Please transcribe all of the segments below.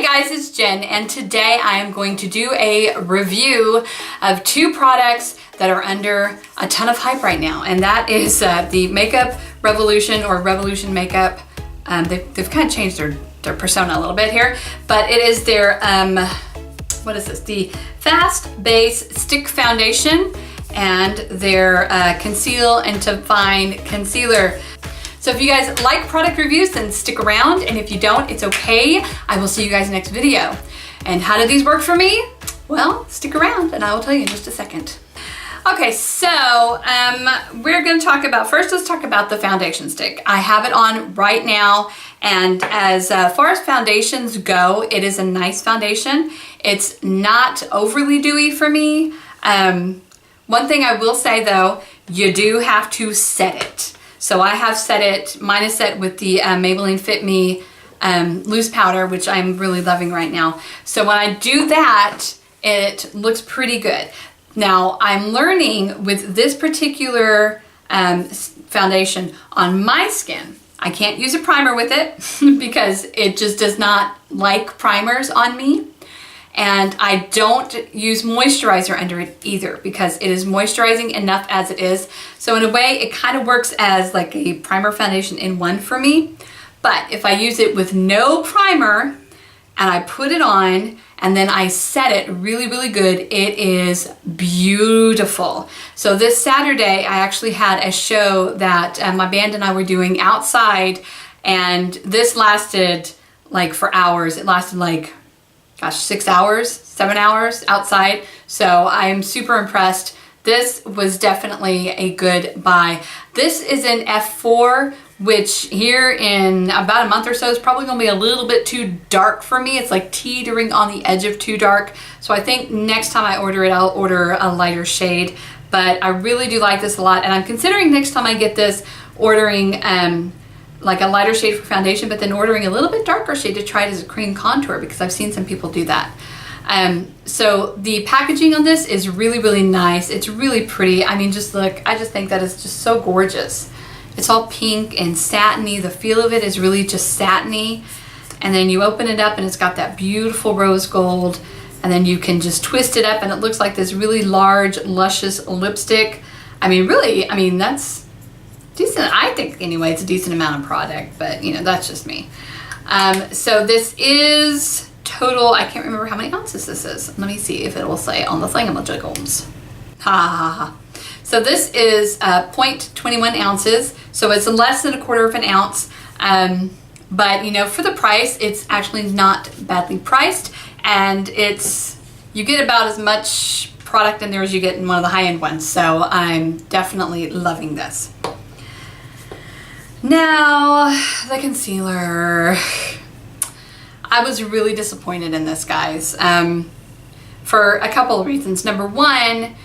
Guys, it's Jen, and today I am going to do a review of two products that are under a ton of hype right now, and that is the Makeup Revolution or Revolution Makeup. They've kind of changed their persona a little bit here, but it is their, what is this? The Fast Base Stick Foundation and their Conceal and Define Concealer. So if you guys like product reviews, then stick around, and if you don't, it's okay. I will see you guys next video. And how do these work for me? Well, stick around and I will tell you in just a second. Okay, so we're gonna talk about, first let's talk about the foundation stick. I have it on right now, and as far as foundations go, it is a nice foundation. It's not overly dewy for me. One thing I will say though, you do have to set it. So I have set it, mine is set with the Maybelline Fit Me loose powder, which I'm really loving right now. So when I do that, it looks pretty good. Now I'm learning with this particular foundation on my skin, I can't use a primer with it because it just does not like primers on me. And I don't use moisturizer under it either because it is moisturizing enough as it is. So in a way, it kind of works as like a primer foundation in one for me. But if I use it with no primer and I put it on and then I set it really, really good, it is beautiful. So this Saturday, I actually had a show that my band and I were doing outside, and this lasted like for hours. It lasted like, gosh, 6 hours, 7 hours outside. So I'm super impressed. This was definitely a good buy. This is an F4, which here in about a month or so is probably gonna be a little bit too dark for me. It's like teetering on the edge of too dark. So I think next time I order it, I'll order a lighter shade. But I really do like this a lot. And I'm considering next time I get this, ordering like a lighter shade for foundation, but then ordering a little bit darker shade to try it as a cream contour, because I've seen some people do that. So the packaging on this is really, really nice. It's really pretty. I mean, just look, I just think that it's just so gorgeous. It's all pink and satiny. The feel of it is really just satiny. And then you open it up and it's got that beautiful rose gold, and then you can just twist it up and it looks like this really large, luscious lipstick. I mean, really, I mean, that's decent. I think anyway, it's a decent amount of product, but you know, that's just me. So this is total, I can't remember how many ounces this is. Let me see if it will say on the thingamajigums. Ha ha ha. So this is 0.21 ounces. So it's less than 1/4 of an ounce. But you know, for the price, it's actually not badly priced, and you get about as much product in there as you get in one of the high-end ones. So I'm definitely loving this. Now, the concealer. I was really disappointed in this, guys, for a couple of reasons. Number one,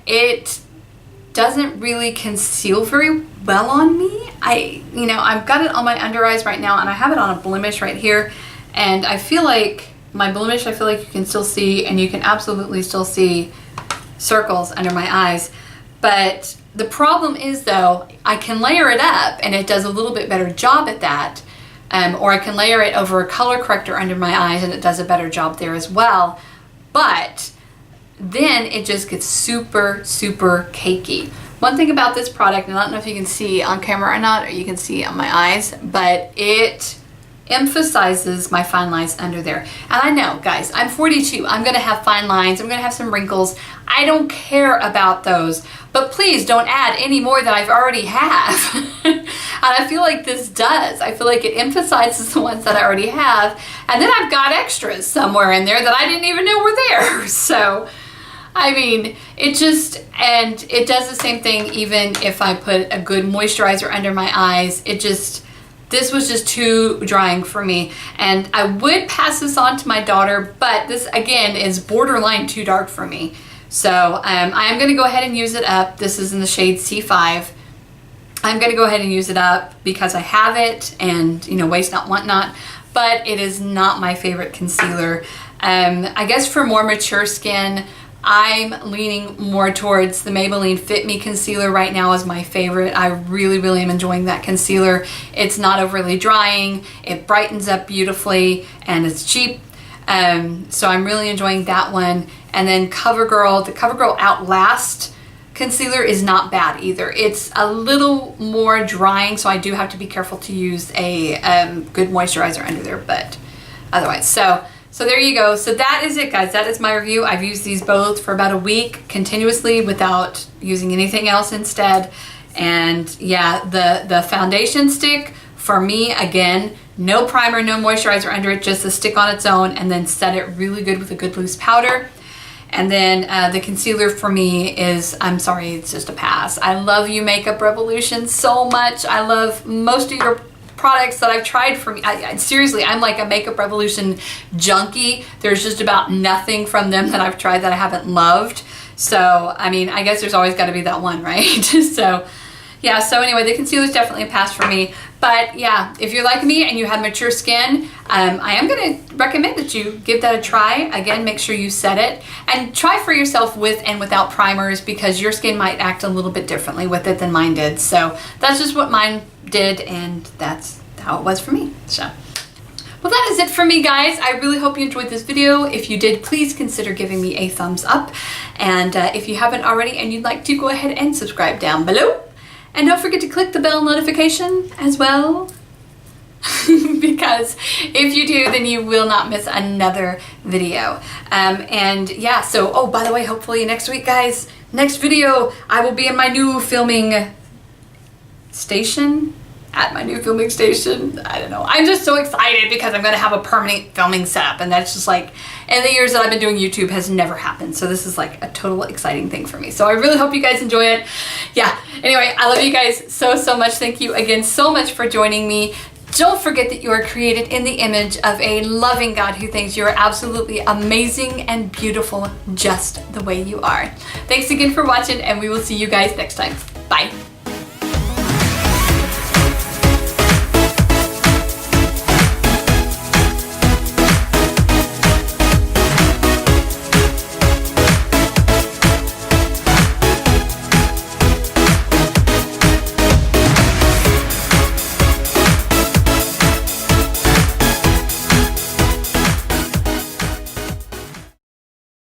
it doesn't really conceal very well on me. I've got it on my under eyes right now, and I have it on a blemish right here, and I feel like my blemish, I feel like you can still see, and you can absolutely still see circles under my eyes. But the problem is though, I can layer it up and it does a little bit better job at that. Or I can layer it over a color corrector under my eyes and it does a better job there as well. But then it just gets super, super cakey. One thing about this product, and I don't know if you can see on camera or not, or you can see on my eyes, but it emphasizes my fine lines under there. And I know, guys, I'm 42. I'm gonna have fine lines. I'm gonna have some wrinkles. I don't care about those, but please don't add any more that I've already have. And I feel like this does. I feel like it emphasizes the ones that I already have, and then I've got extras somewhere in there that I didn't even know were there. So, I mean, it does the same thing even if I put a good moisturizer under my eyes. This was just too drying for me, and I would pass this on to my daughter, but this again is borderline too dark for me. So I am going to go ahead and use it up. This is in the shade C5. I'm going to go ahead and use it up because I have it, and you know, waste not, want not, but it is not my favorite concealer. I guess for more mature skin, I'm leaning more towards the Maybelline Fit Me concealer right now as my favorite. I really, really am enjoying that concealer. It's not overly drying, it brightens up beautifully, and it's cheap. So I'm really enjoying that one. And then CoverGirl, the CoverGirl Outlast concealer is not bad either. It's a little more drying, so I do have to be careful to use a good moisturizer under there, but otherwise. So there you go. So that is it, guys. That is my review. I've used these both for about a week continuously without using anything else instead. And yeah, the foundation stick for me, again, no primer, no moisturizer under it, just the stick on its own, and then set it really good with a good loose powder. And then the concealer for me is, I'm sorry, it's just a pass. I love you, Makeup Revolution, so much. I love most of your products that I've tried from, seriously, I'm like a Makeup Revolution junkie. There's just about nothing from them that I've tried that I haven't loved. So, I mean, I guess there's always got to be that one, right? So, yeah, so anyway, the concealer is definitely a pass for me. But yeah, if you're like me and you have mature skin, I am going to recommend that you give that a try. Again, make sure you set it. And try for yourself with and without primers, because your skin might act a little bit differently with it than mine did. So that's just what mine did, and that's how it was for me. So, well, that is it for me, guys. I really hope you enjoyed this video. If you did, please consider giving me a thumbs up. And if you haven't already and you'd like to, go ahead and subscribe down below. And don't forget to click the bell notification as well, because if you do, then you will not miss another video. And yeah, so, oh, by the way, hopefully next week, guys, next video, I will be in my new filming station. At my new filming station. I don't know. I'm just so excited because I'm going to have a permanent filming setup, and that's just like, in the years that I've been doing YouTube, has never happened. So this is like a total exciting thing for me. So I really hope you guys enjoy it. Yeah. Anyway, I love you guys so much. Thank you again so much for joining me. Don't forget that you are created in the image of a loving God who thinks you are absolutely amazing and beautiful just the way you are. Thanks again for watching, and we will see you guys next time. Bye.